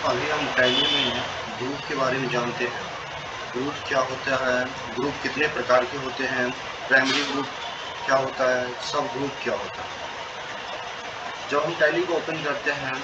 अभी हम टैली में ग्रुप के बारे में जानते हैं। ग्रुप क्या होता है, ग्रुप कितने प्रकार के होते हैं, प्राइमरी ग्रुप क्या होता है, सब ग्रुप क्या होता है। जब हम टैली को ओपन करते हैं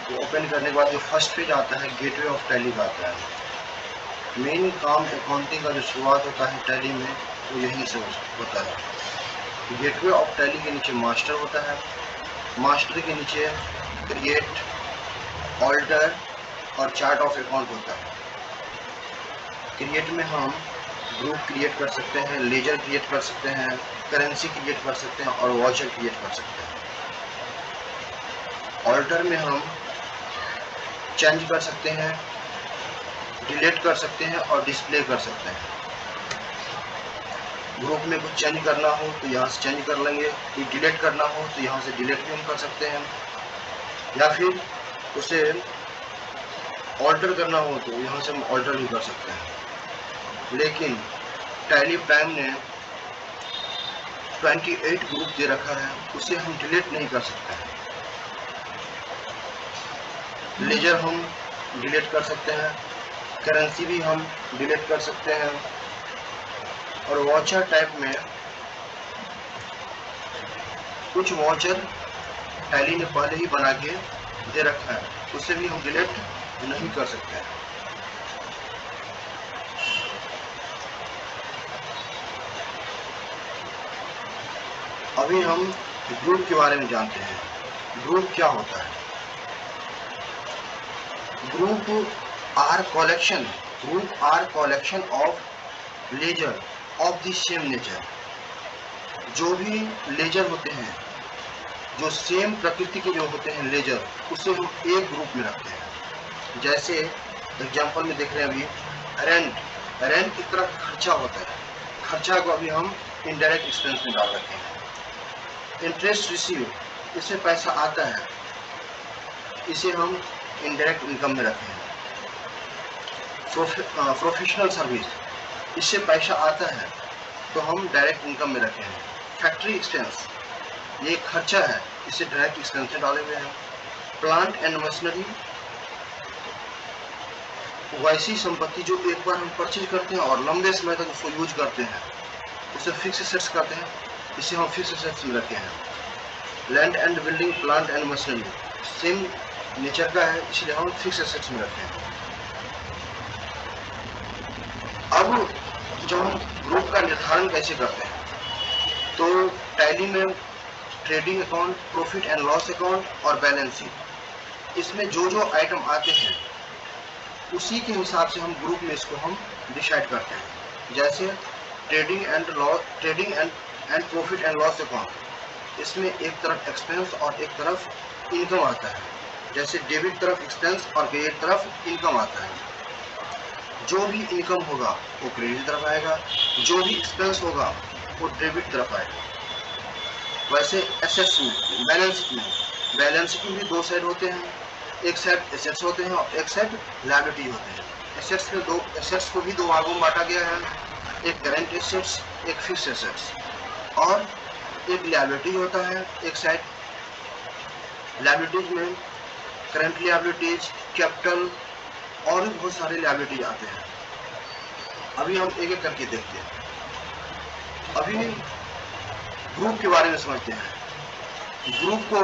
तो ओपन करने के बाद जो फर्स्ट पेज आता है गेटवे ऑफ टैली का आता है। मेन काम अकाउंटिंग का जो शुरुआत होता है टैली में वो यहीं से होता है। गेटवे ऑफ टैली के नीचे मास्टर होता है, मास्टर के नीचे क्रिएट, ऑल्टर और चार्ट ऑफ अकाउंट होता है। क्रिएट में हम ग्रुप क्रिएट कर सकते हैं, लेजर क्रिएट कर सकते हैं, करेंसी क्रिएट कर सकते हैं और वाउचर क्रिएट कर सकते हैं। ऑल्टर में हम चेंज कर सकते हैं, डिलीट कर सकते हैं और डिस्प्ले कर सकते हैं। ग्रुप में कुछ चेंज करना हो तो यहाँ से चेंज कर लेंगे, कुछ डिलीट करना हो तो यहाँ से डिलीट भी हम कर सकते हैं, या फिर उसे ऑल्टर करना हो तो यहाँ से हम ऑल्टर भी कर सकते हैं। लेकिन टैली प्राइम ने 28 ग्रुप दे रखा है, उसे हम डिलीट नहीं कर सकते हैं। लेजर हम डिलीट कर सकते हैं, करेंसी भी हम डिलीट कर सकते हैं और वाउचर टाइप में कुछ वाउचर टैली ने पहले ही बना के दे रखा है, उसे भी हम डिलीट नहीं कर सकते हैं। अभी हम ग्रुप के बारे में जानते हैं। ग्रुप क्या होता है? Group are collection of ledger of the same nature. जो भी लेजर होते हैं, जो सेम प्रकृति के जो होते हैं लेजर, उसे हम एक ग्रुप में रखते हैं। जैसे एग्जांपल में देख रहे हैं अभी रेंट एक तरह खर्चा होता है, खर्चा को अभी हम इनडायरेक्ट एक्सपेंस में डाल रखे हैं। इंटरेस्ट रिसीव, इससे पैसा आता है, इसे हम इनडायरेक्ट इनकम में रखे हैं। प्रोफेशनल सर्विस, इससे पैसा आता है तो हम डायरेक्ट इनकम में रखे हैं। फैक्ट्री एक्सपेंस, ये खर्चा है, इसे डायरेक्ट एक्सपेंस में डाले हुए हैं। प्लांट एंड मशीनरी, वैसी संपत्ति जो एक बार हम परचेज करते हैं और लंबे समय तक उसको यूज करते हैं, उसे फिक्स एसेट्स कहते हैं, इसे हम फिक्स एसेट्स में रखे हैं। Land and building, plant and machinery same nature का है, इसलिए हम फिक्स एसेट्स में रखे हैं। अब जब हम ग्रुप का निर्धारण कैसे करते हैं, तो टैली में trading account, profit and loss account और बैलेंस शीट, इसमें जो जो आइटम आते हैं उसी के हिसाब से हम ग्रुप में इसको हम डिसाइड करते हैं। जैसे trading and profit and loss account, इसमें एक तरफ एक्सपेंस और एक तरफ इनकम आता है। जैसे डेबिट तरफ एक्सपेंस और क्रेडिट तरफ इनकम आता है। जो भी इनकम होगा वो क्रेडिट तरफ आएगा, जो भी एक्सपेंस होगा वो डेबिट तरफ आएगा। वैसे एसेट्स में, बैलेंस शीट में भी दो साइड होते हैं, एक साइड एसेट्स होते हैं और एक साइड लायबिलिटी होते हैं। एसेट्स को भी दो भागों में बांटा गया है, एक करेंट एसेट्स, एक फिक्स एसेट्स, और एक लायबिलिटी होता है। एक साइड लायबिलिटीज में करंट लायबिलिटीज, कैपिटल और भी बहुत सारे लायबिलिटीज आते हैं। अभी हम एक एक करके देखते हैं। अभी ग्रुप के बारे में समझते हैं। ग्रुप को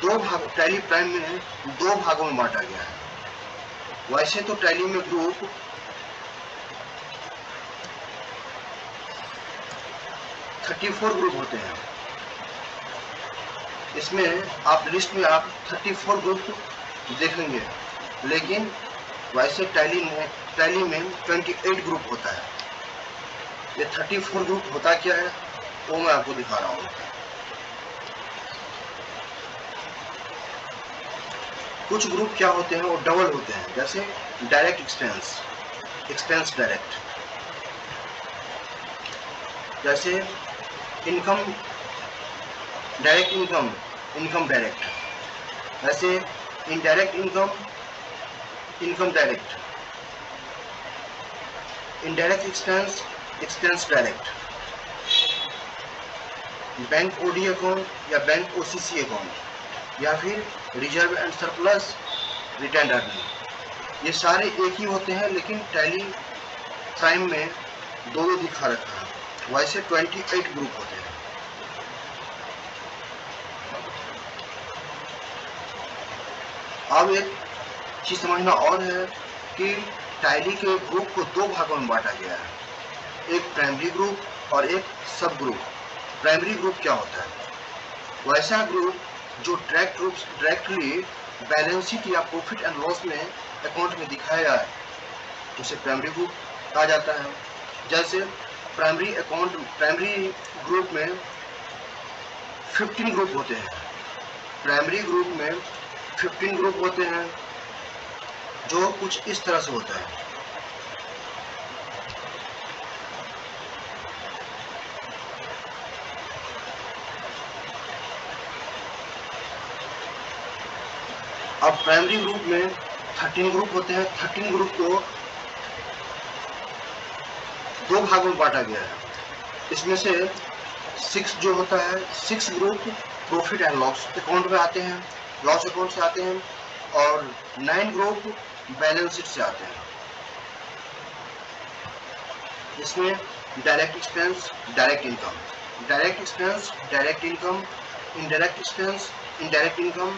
दो भाग, टैली प्राइम में दो भागों में बांटा गया है। वैसे तो टैली में ग्रुप 34 ग्रुप होते हैं। इसमें आप लिस्ट में आप 34 ग्रुप देखेंगे, लेकिन वैसे टैली में 28 ग्रुप होता है। ये 34 ग्रुप होता क्या है वो मैं आपको दिखा रहा हूँ। कुछ ग्रुप क्या होते हैं, वो डबल होते हैं। जैसे डायरेक्ट एक्सपेंस डायरेक्ट, जैसे इनकम डायरेक्ट, इनकम डायरेक्ट, वैसे indirect income direct, indirect expense direct, bank OD account या बैंक ओसीसी अकाउंट, या फिर reserve and surplus retained earning, ये सारे एक ही होते हैं, लेकिन टैली प्राइम में दो दिखा रखा है। वैसे 28 ग्रुप होते हैं। अब एक चीज समझना और है कि टैली के ग्रुप को दो भागों में बांटा गया है, एक प्राइमरी ग्रुप और एक सब ग्रुप। प्राइमरी ग्रुप क्या होता है? वैसा ग्रुप जो डायरेक्टली बैलेंस शीट या प्रॉफिट एंड लॉस में अकाउंट में दिखाया है, उसे प्राइमरी ग्रुप कहा जाता है। जैसे प्राइमरी ग्रुप में 15 ग्रुप होते हैं। प्राइमरी ग्रुप में 15 ग्रुप होते हैं, जो कुछ इस तरह से होता है। अब प्राइमरी ग्रुप में 13 ग्रुप होते हैं। 13 ग्रुप को दो भागों में बांटा गया है। इसमें से 6 जो होता है, 6 group profit and loss account में आते हैं, लॉस अकाउंट से आते हैं, और 9 ग्रुप बैलेंस शीट से आते हैं। इसमें direct expense, direct income, direct expense, direct income, indirect expense, indirect income,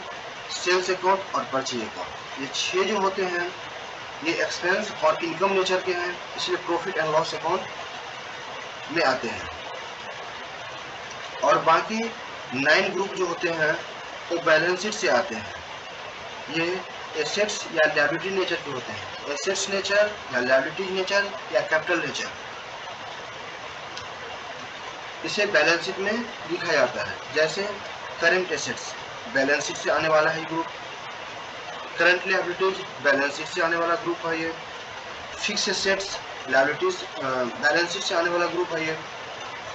sales account और परचेज अकाउंट, ये 6 जो होते हैं ये एक्सपेंस और इनकम नेचर के हैं, इसलिए प्रॉफिट एंड लॉस अकाउंट में आते हैं। और बाकी 9 ग्रुप जो होते हैं वो बैलेंस शीट से आते हैं। ये एसेट्स या लायबिलिटी नेचर के होते हैं, एसेट्स नेचर या लायबिलिटी नेचर या कैपिटल नेचर। इसे बैलेंस शीट में लिखा जाता है। जैसे करंट एसेट्स बैलेंस शीट से आने वाला है group, current liabilities balance sheet से आने वाला ग्रुप है ये, fix assets liabilities balance sheet से आने वाला ग्रुप है ये,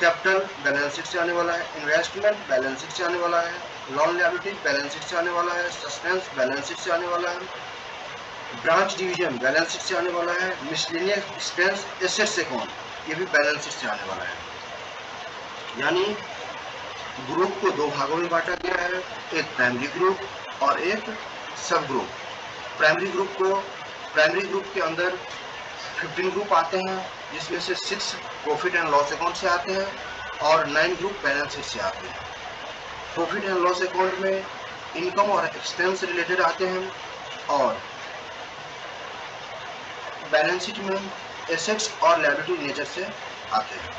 कैपिटल बैलेंस शीट से आने वाला है, इन्वेस्टमेंट बैलेंस शीट से आने वाला है, लॉन लायबिलिटीज बैलेंस शीट से आने वाला है, सस्पेंस बैलेंस शीट से आने वाला है, ब्रांच डिवीजन बैलेंस शीट से आने वाला है, मिसलेनियस एक्सपेंस एसेट्स अकाउंट ये भी बैलेंस शीट से आने वाला है। यानी ग्रुप को दो भागों में बांटा गया है, एक प्राइमरी ग्रुप और एक सब ग्रुप। प्राइमरी ग्रुप के अंदर 15 ग्रुप आते हैं, जिसमें से 6 प्रॉफिट एंड लॉस अकाउंट से आते हैं और 9 ग्रुप बैलेंस शीट से आते हैं। प्रॉफिट एंड लॉस अकाउंट में इनकम और एक्सपेंस रिलेटेड आते हैं, और बैलेंस शीट में एसेट्स और लायबिलिटी नेचर से आते हैं।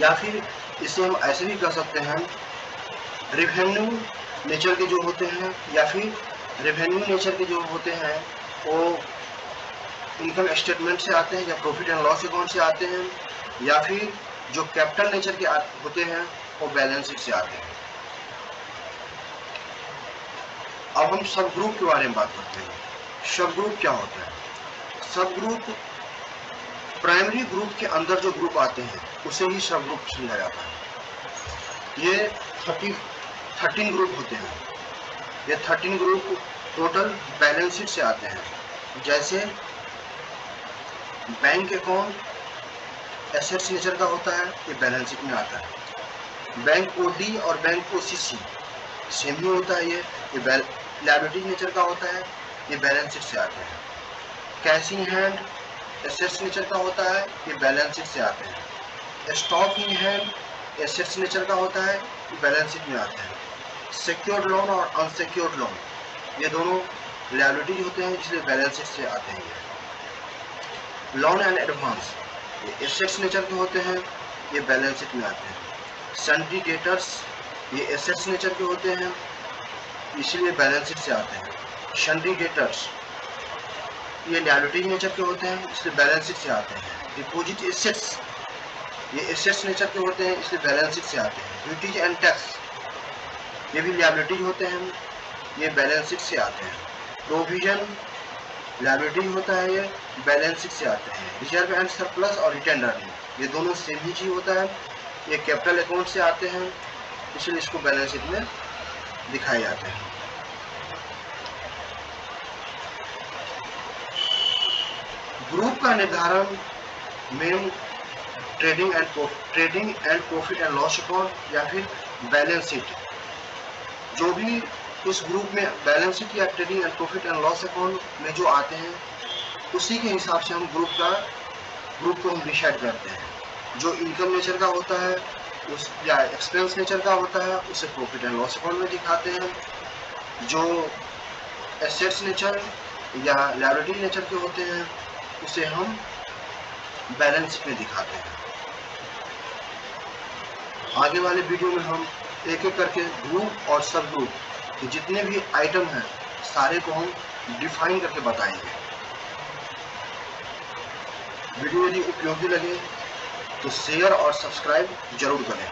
या फिर इसे हम ऐसे भी कर सकते हैं, रेवेन्यू नेचर के जो होते हैं, या फिर रेवेन्यू नेचर के जो होते हैं वो इनकम स्टेटमेंट से आते हैं या प्रॉफिट एंड लॉस अकाउंट से आते हैं, या फिर जो कैपिटल नेचर के होते हैं वो बैलेंस शीट से आते हैं। अब हम सब ग्रुप के बारे में बात करते हैं। सब ग्रुप क्या होता है? सब ग्रुप प्राइमरी ग्रुप के अंदर जो ग्रुप आते हैं उसे ही सब ग्रुप समझा जाता है। ये 13 ग्रुप होते हैं। ये 13 ग्रुप टोटल बैलेंस शीट से आते हैं। जैसे बैंक अकाउंट एसेट्स नेचर का होता है, ये बैलेंस शीट में आता है। बैंक ओडी और बैंक ओसीसी सेम ही होता है, ये लायबिलिटी नेचर का होता है, ये बैलेंस शीट से आते हैं। Cash in hand assets nature का होता है, ये बैलेंस शीट से आते हैं। Stock in hand assets nature का होता है, ये बैलेंस शीट में आते हैं। सिक्योर्ड लोन और अनसिक्योर्ड लोन ये दोनों लायबिलिटीज होते हैं, इसलिए बैलेंस शीट से आते हैं। लोन एंड एडवांस ये एसेट्स नेचर के होते हैं, ये बैलेंस शीट में आते हैं। सन्ड्री डेटर्स ये एसेट्स नेचर के होते हैं, इसलिए बैलेंस शीट से आते हैं। सन्ड्री डेटर्स ये लायबिलिटी नेचर के होते हैं, इसलिए बैलेंस शीट से आते हैं। डिपॉजिट एसेट्स ये एसेट्स नेचर के होते हैं, इसलिए बैलेंस शीट से आते हैं। ड्यूटीज एंड टैक्स ये भी लायबिलिटी होते हैं, ये बैलेंस शीट से आते हैं। प्रोविजन लायबिलिटी होता है, ये बैलेंस शीट से आते हैं। रिजर्व एंड सरप्लस और रिटेन्ड अर्निंग ये दोनों सेम ही चीज होता है, ये कैपिटल अकाउंट से आते हैं, इसलिए इसको बैलेंस शीट में दिखाए जाते हैं। ग्रुप का निर्धारण में trading and profit and loss account या फिर बैलेंस शीट। जो भी इस ग्रुप में बैलेंस शीट या trading and profit and loss account में जो आते हैं उसी के हिसाब से हम ग्रुप को हम डिसाइड करते हैं। जो इनकम नेचर का होता है उस या एक्सपेंस नेचर का होता है उसे प्रॉफिट एंड लॉस अकाउंट में दिखाते हैं। जो एसेट्स नेचर या लायबिलिटी नेचर के होते हैं उसे हम बैलेंस शीट में दिखाते हैं। आगे वाले वीडियो में हम एक एक करके ग्रुप और सब ग्रुप के जितने भी आइटम हैं सारे को हम डिफाइन करके बताएंगे। वीडियो यदि उपयोगी लगे तो शेयर और सब्सक्राइब जरूर करें।